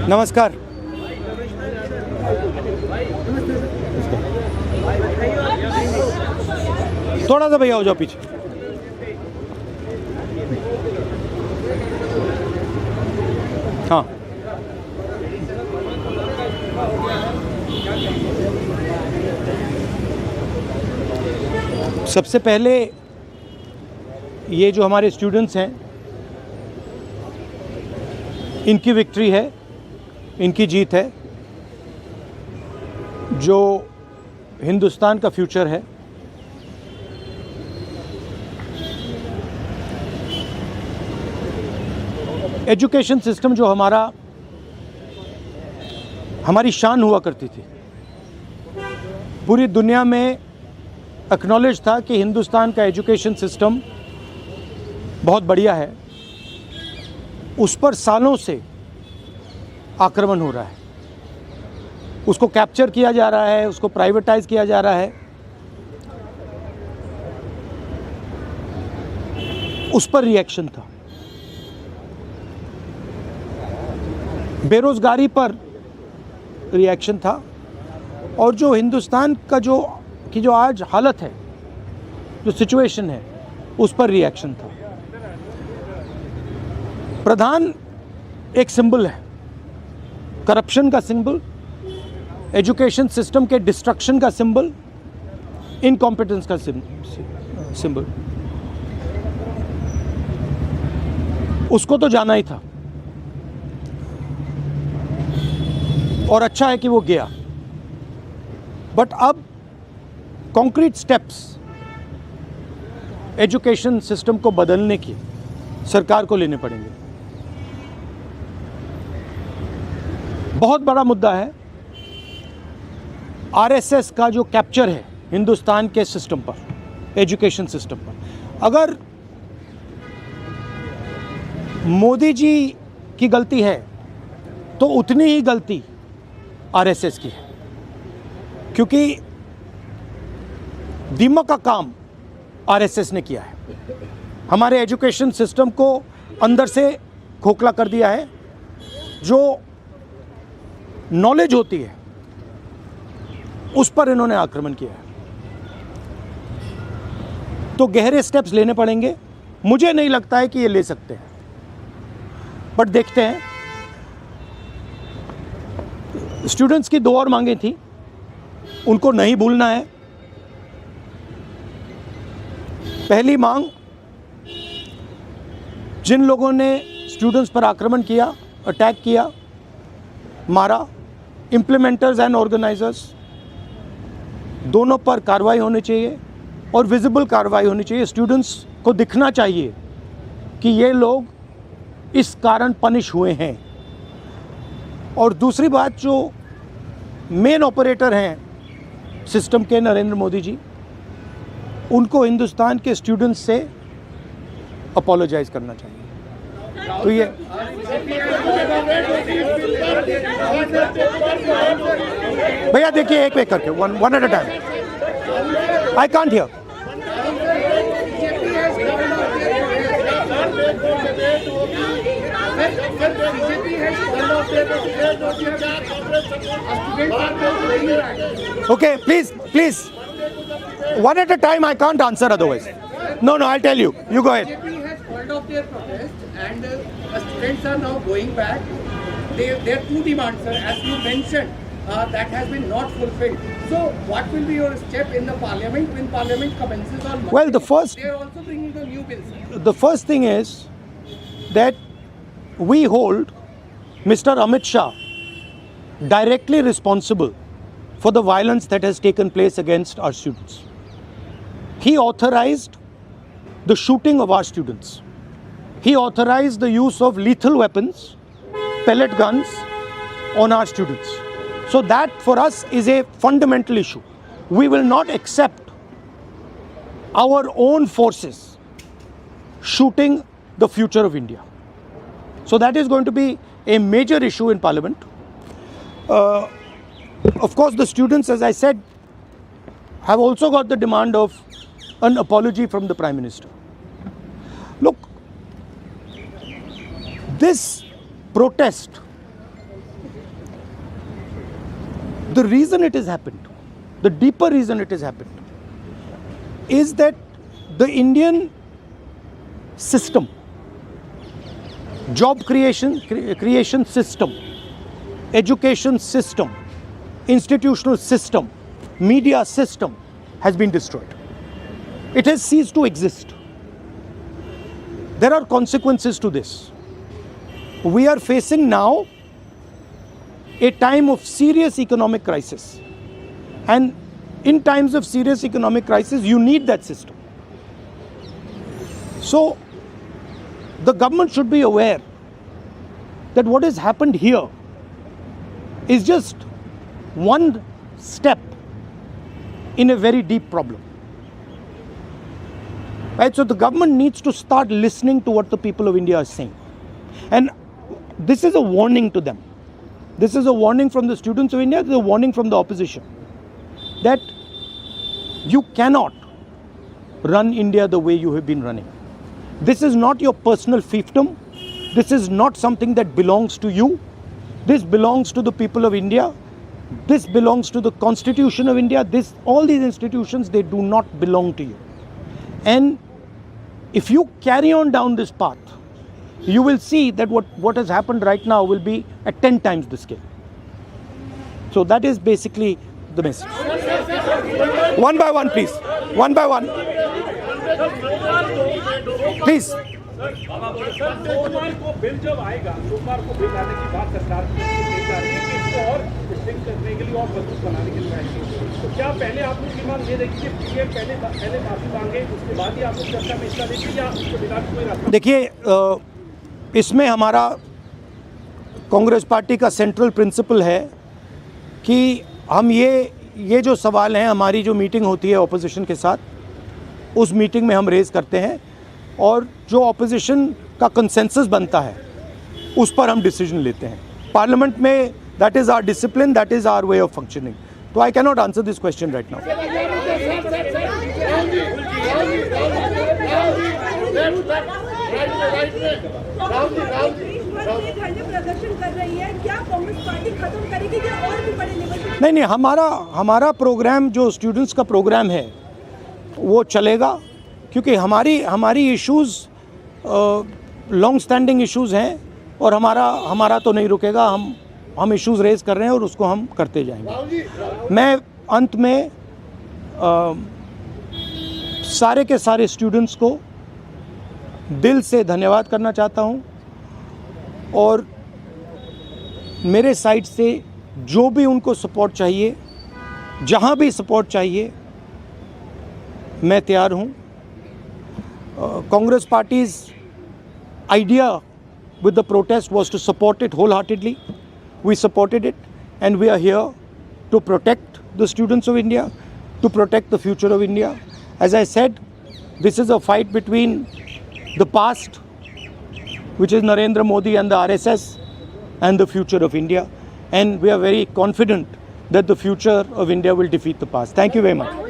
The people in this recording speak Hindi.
नमस्कार। थोड़ा सा भैया हो जाओ पीछे। हाँ, सबसे पहले ये जो हमारे स्टूडेंट्स हैं, इनकी विक्ट्री है, इनकी जीत है। जो हिंदुस्तान का फ्यूचर है, एजुकेशन सिस्टम जो हमारी शान हुआ करती थी, पूरी दुनिया में एक्नॉलेज था कि हिंदुस्तान का एजुकेशन सिस्टम बहुत बढ़िया है। उस पर सालों से आक्रमण हो रहा है, उसको कैप्चर किया जा रहा है, उसको प्राइवेटाइज किया जा रहा है। उस पर रिएक्शन था। बेरोजगारी पर रिएक्शन था, और जो हिंदुस्तान का जो आज हालत है, जो सिचुएशन है, उस पर रिएक्शन था। प्रधान एक सिंबल है, करप्शन का सिंबल, एजुकेशन सिस्टम के डिस्ट्रक्शन का सिंबल, इनकॉम्पिटेंस का सिंबल। उसको तो जाना ही था, और अच्छा है कि वो गया। बट अब कॉन्क्रीट स्टेप्स एजुकेशन सिस्टम को बदलने की सरकार को लेने पड़ेंगे। बहुत बड़ा मुद्दा है आरएसएस का जो कैप्चर है हिंदुस्तान के सिस्टम पर, एजुकेशन सिस्टम पर। अगर मोदी जी की गलती है तो उतनी ही गलती आरएसएस की है, क्योंकि दीमक का काम आरएसएस ने किया है। हमारे एजुकेशन सिस्टम को अंदर से खोखला कर दिया है। जो नॉलेज होती है उस पर इन्होंने आक्रमण किया है। तो गहरे स्टेप्स लेने पड़ेंगे। मुझे नहीं लगता है कि ये ले सकते हैं, बट देखते हैं। स्टूडेंट्स की 2 और मांगें थी, उनको नहीं भूलना है। पहली मांग, जिन लोगों ने स्टूडेंट्स पर आक्रमण किया, अटैक किया, मारा, इम्प्लीमेंटर्स एंड ऑर्गेनाइजर्स, दोनों पर कार्रवाई होनी चाहिए, और विजिबल कार्रवाई होनी चाहिए। स्टूडेंट्स को दिखना चाहिए कि ये लोग इस कारण पनिश हुए हैं। और दूसरी बात, जो मेन ऑपरेटर हैं सिस्टम के, नरेंद्र मोदी जी, उनको हिंदुस्तान के स्टूडेंट्स से अपोलोजाइज करना चाहिए। तो ये भैया देखिए, एक एक करके, one at a time. I can't hear. Okay, please, one at a time. I can't answer otherwise. No, I'll tell you. You go ahead. BJP has called off their protest, and students are now going back. Their 2 demands, sir, as you mentioned, that has been not fulfilled. So, what will be your step in the parliament when parliament commences on Monday? Well, they are also bringing the new bills. The first thing is that we hold Mr. Amit Shah directly responsible for the violence that has taken place against our students. He authorized the shooting of our students. He authorized the use of lethal weapons, pellet guns, on our students. So that for us is a fundamental issue. We will not accept our own forces shooting the future of India. So that is going to be a major issue in Parliament. Of course, the students, as I said, have also got the demand of an apology from the Prime Minister. Look, this protest The reason it has happened, the deeper reason it has happened, is that the Indian system, job creation system, education system, institutional system, media system has been destroyed. It has ceased to exist. There are consequences to this. We are facing now a time of serious economic crisis. And in times of serious economic crisis, you need that system. So, the government should be aware that what has happened here is just one step in a very deep problem. Right? So the government needs to start listening to what the people of India are saying. And this is a warning to them. This is a warning from the students of India, this is a warning from the opposition, that you cannot run India the way you have been running. This is not your personal fiefdom. This is not something that belongs to you. This belongs to the people of India. This belongs to the Constitution of India. All these institutions, they do not belong to you. And if you carry on down this path, you will see that what has happened right now will be at 10 times the scale. So that is basically the message. One by one, please. One by one. Please. सोमवार को बिल जब आएगा, सोमवार को बिल आने की बात सरकार की जा रही है कि इसको और स्ट्रिक्ट करने के लिए और मजबूत बनाने के लिए आएगी। तो क्या पहले आप लोग की मांग ये रहेगी कि पीएम पहले माफी मांगे, उसके बाद ही आप लोग चर्चा में हिस्सा लेंगे या उसके बिना कोई रास्ता? देखिए, इसमें हमारा कांग्रेस पार्टी का सेंट्रल प्रिंसिपल है कि हम ये जो सवाल हैं, हमारी जो मीटिंग होती है ऑपोजिशन के साथ, उस मीटिंग में हम रेज़ करते हैं और जो ऑपोजिशन का कंसेंसस बनता है उस पर हम डिसीजन लेते हैं पार्लियामेंट में. That is our discipline, that is our way of functioning. तो I cannot answer this question right now. नहीं, हमारा प्रोग्राम जो स्टूडेंट्स का प्रोग्राम है वो चलेगा, क्योंकि हमारी इश्यूज़ लॉन्ग स्टैंडिंग इश्यूज़ हैं और हमारा तो नहीं रुकेगा. हम इश्यूज़ रेज़ कर रहे हैं और उसको हम करते जाएंगे. मैं अंत में सारे के सारे स्टूडेंट्स को दिल से धन्यवाद करना चाहता हूं और मेरे साइड से जो भी उनको सपोर्ट चाहिए, जहां भी सपोर्ट चाहिए, मैं तैयार हूं. Congress Party's idea with the protest was to support it wholeheartedly. We supported it and we are here to protect the students of India, to protect the future of India. As I said, this is a fight between the past, which is Narendra Modi and the RSS, and the future of India. And we are very confident that the future of India will defeat the past. Thank you very much.